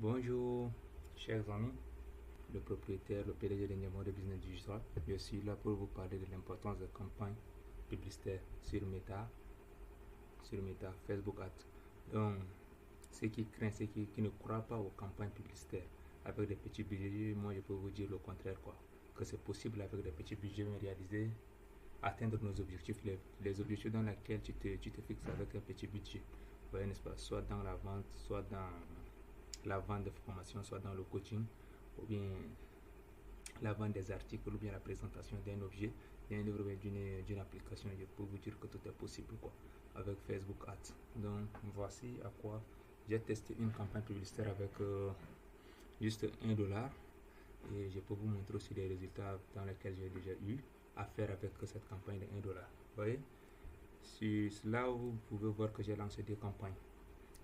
Bonjour, chers amis, le propriétaire, le PDG de Niamey de Business Digital. Je suis là pour vous parler de l'importance des campagnes publicitaires sur Meta, Facebook Ads. Donc, ceux qui craignent, ceux qui ne croient pas aux campagnes publicitaires avec des petits budgets, moi je peux vous dire le contraire, quoi. Que c'est possible avec des petits budgets de réaliser, atteindre nos objectifs, les objectifs dans lesquels tu te fixes avec un petit budget. Vous voyez, n'est-ce pas? Soit dans la vente, soit dans la vente de formation, soit dans le coaching, ou bien la vente des articles, ou bien la présentation d'un objet, d'un livre, d'une application. Je peux vous dire que tout est possible, quoi, avec Facebook Ads. Donc voici à quoi j'ai testé une campagne publicitaire avec juste 1 dollar, et je peux vous montrer aussi les résultats dans lesquels j'ai déjà eu à faire avec cette campagne de 1 dollar. Vous voyez, sur là vous pouvez voir que j'ai lancé deux campagnes.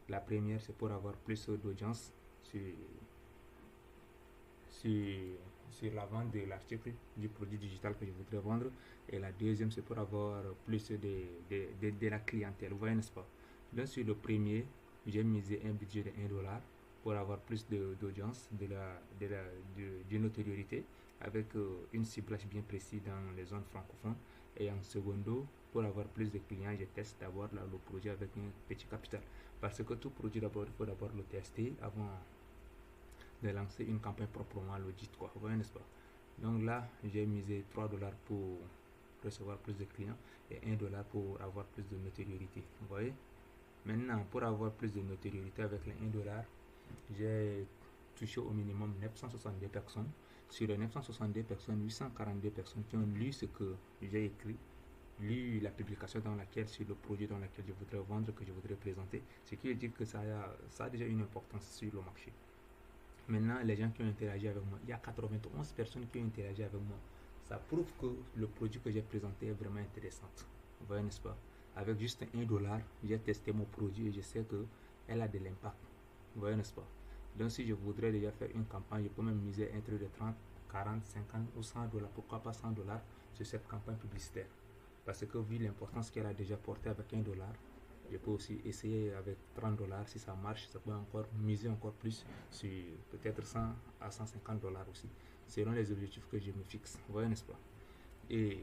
La première, c'est pour avoir plus d'audience sur, sur, sur la vente de l'article, du produit digital que je voudrais vendre. Et la deuxième, c'est pour avoir plus de la clientèle. Vous voyez, n'est-ce pas? Donc, sur le premier, j'ai misé un budget de 1 dollar pour avoir plus d'audience, de notoriété, avec une ciblage bien précis dans les zones francophones. Et en secondo, pour avoir plus de clients, je teste d'abord le projet avec un petit capital. Parce que tout produit, d'abord, il faut d'abord le tester avant de lancer une campagne proprement l'audit, quoi. Vous voyez, n'est-ce pas? Donc là, j'ai misé 3 dollars pour recevoir plus de clients et 1 dollar pour avoir plus de notoriété. Vous voyez? Maintenant, pour avoir plus de notoriété avec les 1 dollar, j'ai touché au minimum 962 personnes. Sur les 962 personnes, 842 personnes qui ont lu ce que j'ai écrit, lu la publication dans laquelle, sur le produit dans lequel je voudrais vendre, que je voudrais présenter, ce qui veut dire que ça a déjà une importance sur le marché. Maintenant, les gens qui ont interagi avec moi, il y a 91 personnes qui ont interagi avec moi. Ça prouve que le produit que j'ai présenté est vraiment intéressant. Vous voyez, n'est-ce pas? Avec juste 1 dollar, j'ai testé mon produit et je sais qu'elle a de l'impact. Vous voyez, n'est-ce pas? Donc, si je voudrais déjà faire une campagne, je peux même miser un truc de 30, 40, 50 ou 100 dollars, pourquoi pas 100 dollars sur cette campagne publicitaire. Parce que vu l'importance qu'elle a déjà portée avec 1 dollar, je peux aussi essayer avec 30 dollars. Si ça marche, ça peut encore miser encore plus sur peut-être 100 à 150 dollars aussi, selon les objectifs que je me fixe. Vous voyez, n'est-ce pas? Et,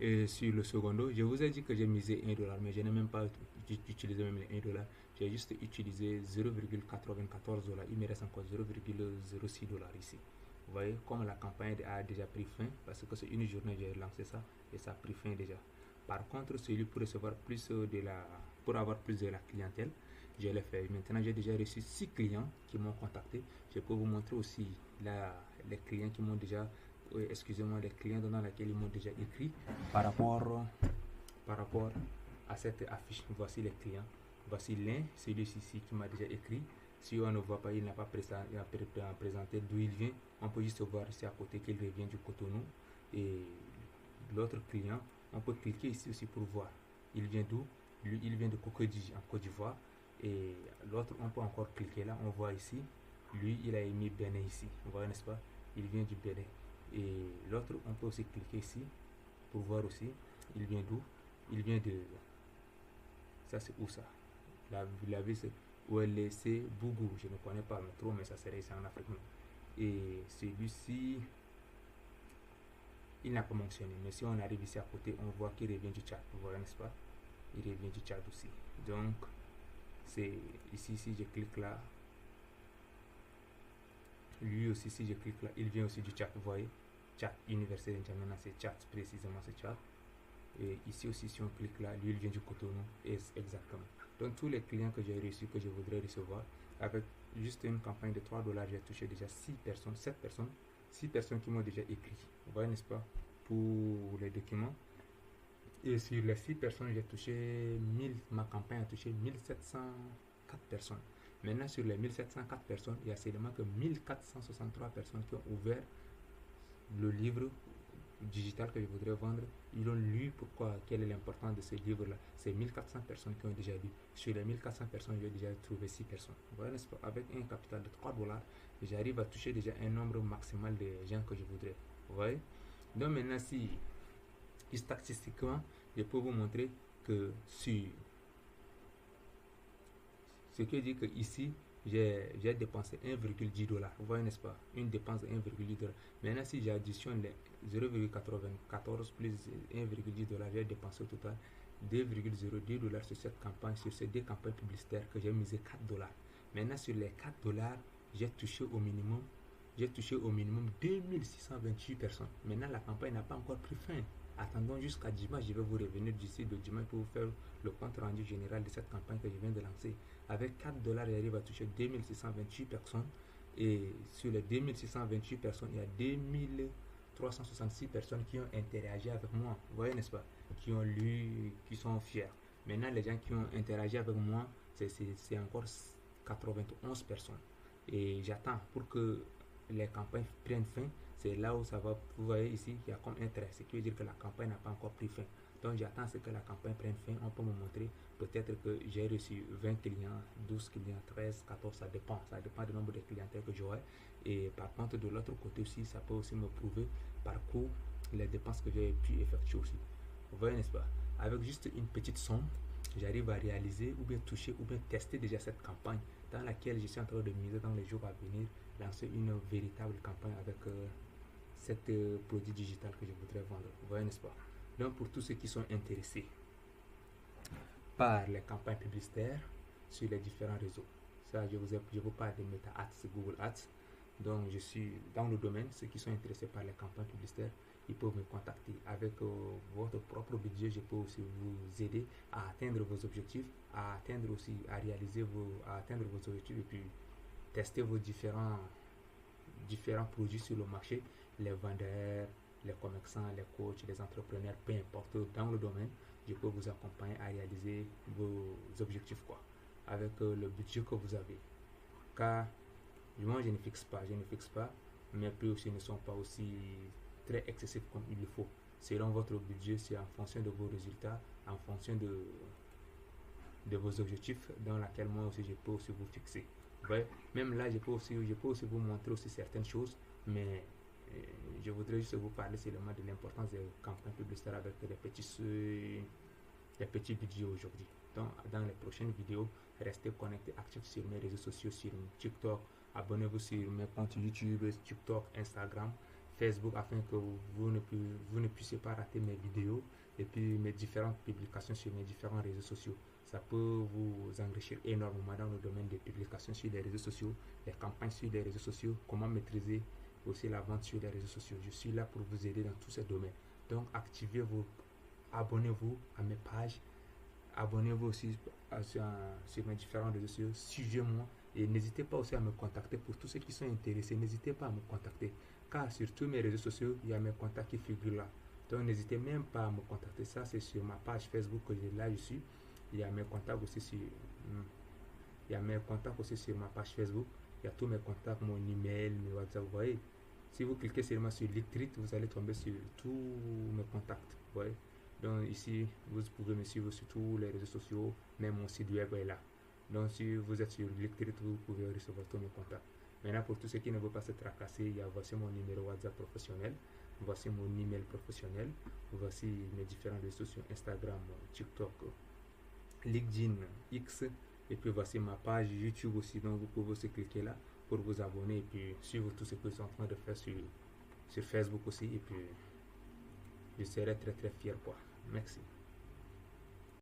et sur le secondo, je vous ai dit que j'ai misé 1 dollar, mais je n'ai même pas utilisé même les 1 dollar. J'ai juste utilisé 0,94 dollars. Il me reste encore 0,06 dollars ici. Vous voyez, comme la campagne a déjà pris fin, parce que c'est une journée que j'ai lancé ça et ça a pris fin déjà. Par contre, celui pour recevoir plus pour avoir plus de la clientèle, je l'ai fait. Maintenant, j'ai déjà reçu 6 clients qui m'ont contacté. Je peux vous montrer aussi les clients qui m'ont déjà, excusez-moi, les clients dans lesquels ils m'ont déjà écrit par rapport à cette affiche. Voici les clients. Voici l'un, celui-ci qui m'a déjà écrit. Si on ne voit pas, il n'a pas présenté d'où il vient. On peut juste voir ici à côté qu'il revient du Cotonou. Et l'autre client, on peut cliquer ici aussi pour voir. Il vient d'où? Lui, il vient de Cocody en Côte d'Ivoire. Et l'autre, on peut encore cliquer là. On voit ici. Lui, il a émis Bénin ici. Vous voyez, n'est-ce pas? Il vient du Bénin. Et l'autre, on peut aussi cliquer ici pour voir aussi. Il vient d'où? Il vient de... Ça, c'est où ça? Vous l'avez, c'est OLC Bougou. Je ne connais pas trop, mais ça serait ici en Afrique. Et celui-ci, il n'a pas mentionné. Mais si on arrive ici à côté, on voit qu'il revient du Tchad. Vous voyez, n'est-ce pas? Il revient du Tchad aussi. Donc, c'est ici, si je clique là, lui aussi, si je clique là, il vient aussi du Tchad. Vous voyez? Tchad, Université de N'Djamena, c'est Tchad, précisément, c'est Tchad. Et ici aussi, si on clique là, lui, il vient du Cotonou. Exactement. Donc, tous les clients que j'ai reçus, que je voudrais recevoir, avec juste une campagne de 3 dollars, j'ai touché déjà 6 personnes, 7 personnes, 6 personnes qui m'ont déjà écrit. Vous voyez, n'est-ce pas? Pour les documents. Et sur les 6 personnes, j'ai touché 1000, ma campagne a touché 1704 personnes. Maintenant, sur les 1704 personnes, il y a seulement que 1463 personnes qui ont ouvert le livre digital que je voudrais vendre. Ils ont lu pourquoi, quelle est l'importance de ce livre-là. C'est 1400 personnes qui ont déjà lu. Sur les 1400 personnes, j'ai déjà trouvé 6 personnes. Vous voyez, n'est-ce pas? Avec un capital de 3 dollars, j'arrive à toucher déjà un nombre maximal de gens que je voudrais. Vous voyez? Donc maintenant, si statistiquement, je peux vous montrer que sur ce qui dit que ici, j'ai dépensé 1,10 $. Vous voyez, n'est-ce pas? Une dépense de 1,10 $. Maintenant, si j'additionne les 0,94 plus 1,10 $, j'ai dépensé au total 2,02 $ sur cette campagne, sur ces deux campagnes publicitaires que j'ai misé 4 $. Maintenant, sur les 4 $, j'ai touché au minimum 2628 personnes. Maintenant, la campagne n'a pas encore pris fin. Attendons jusqu'à dimanche, je vais vous revenir d'ici de dimanche pour vous faire le compte rendu général de cette campagne que je viens de lancer. Avec 4 $, j'arrive à toucher 2628 personnes. Et sur les 2628 personnes, il y a 2366 personnes qui ont interagi avec moi. Vous voyez, n'est-ce pas? Qui ont lu, qui sont fiers. Maintenant, les gens qui ont interagi avec moi, c'est encore 91 personnes. Et j'attends pour que les campagnes prennent fin. C'est là où ça va, vous voyez ici, il y a comme un trait, ce qui veut dire que la campagne n'a pas encore pris fin. Donc j'attends ce que la campagne prenne fin. On peut me montrer, peut-être que j'ai reçu 20 clients, 12 clients, 13, 14, ça dépend du nombre de clientèles que j'aurai. Et par contre, de l'autre côté aussi, ça peut aussi me prouver par coup les dépenses que j'ai pu effectuer aussi. Vous voyez, n'est-ce pas? Avec juste une petite somme, j'arrive à réaliser ou bien toucher ou bien tester déjà cette campagne dans laquelle je suis en train de miser dans les jours à venir, lancer une véritable campagne avec cet produit digital que je voudrais vendre. Vous voyez, n'est-ce pas? Donc pour tous ceux qui sont intéressés par les campagnes publicitaires sur les différents réseaux, ça je vous parle de Meta Ads, Google Ads. Donc je suis dans le domaine. Ceux qui sont intéressés par les campagnes publicitaires, ils peuvent me contacter. Avec votre propre budget, je peux aussi vous aider à atteindre vos objectifs, à atteindre vos objectifs et puis tester vos différents produits sur le marché. Les vendeurs, les commerçants, les coachs, les entrepreneurs, peu importe dans le domaine, je peux vous accompagner à réaliser vos objectifs avec le budget que vous avez. Car moi je ne fixe pas, mes prix aussi ne sont pas aussi très excessifs comme il le faut. Selon votre budget, c'est en fonction de vos résultats, en fonction de vos objectifs, dans laquelle moi aussi je peux aussi vous fixer. Ouais, même là je peux aussi vous montrer aussi certaines choses, mais je voudrais juste vous parler seulement de l'importance des campagnes publicitaires avec des petits budgets aujourd'hui. Donc dans les prochaines vidéos, restez connectés, actifs sur mes réseaux sociaux, sur TikTok, abonnez-vous sur mes comptes YouTube, TikTok, Instagram, Facebook, afin que vous ne puissiez pas rater mes vidéos et puis mes différentes publications sur mes différents réseaux sociaux. Ça peut vous enrichir énormément dans le domaine des publications sur les réseaux sociaux, les campagnes sur les réseaux sociaux, comment maîtriser aussi la vente sur les réseaux sociaux. Je suis là pour vous aider dans tous ces domaines. Donc abonnez-vous à mes pages, abonnez-vous aussi sur mes différents réseaux sociaux, suivez-moi et n'hésitez pas aussi à me contacter. Pour tous ceux qui sont intéressés, n'hésitez pas à me contacter, car sur tous mes réseaux sociaux, il y a mes contacts qui figurent là. Donc n'hésitez même pas à me contacter. Ça, c'est sur ma page Facebook que j'ai là dessus. Il y a mes contacts aussi sur ma page Facebook. Il y a tous mes contacts, mon email, mes WhatsApp. Vous voyez, si vous cliquez seulement sur Linktree, vous allez tomber sur tous mes contacts. Vous voyez, donc ici vous pouvez me suivre sur tous les réseaux sociaux, même mon site web est là. Donc si vous êtes sur Linktree, vous pouvez recevoir tous mes contacts. Maintenant, pour tous ceux qui ne veulent pas se tracasser, voici mon numéro WhatsApp professionnel, voici mon email professionnel, voici mes différents réseaux sociaux, Instagram, TikTok, LinkedIn, X, et puis voici ma page YouTube aussi. Donc vous pouvez aussi cliquer là pour vous abonner et puis suivre tout ce que je suis en train de faire sur Facebook aussi, et puis je serai très très fier. Merci.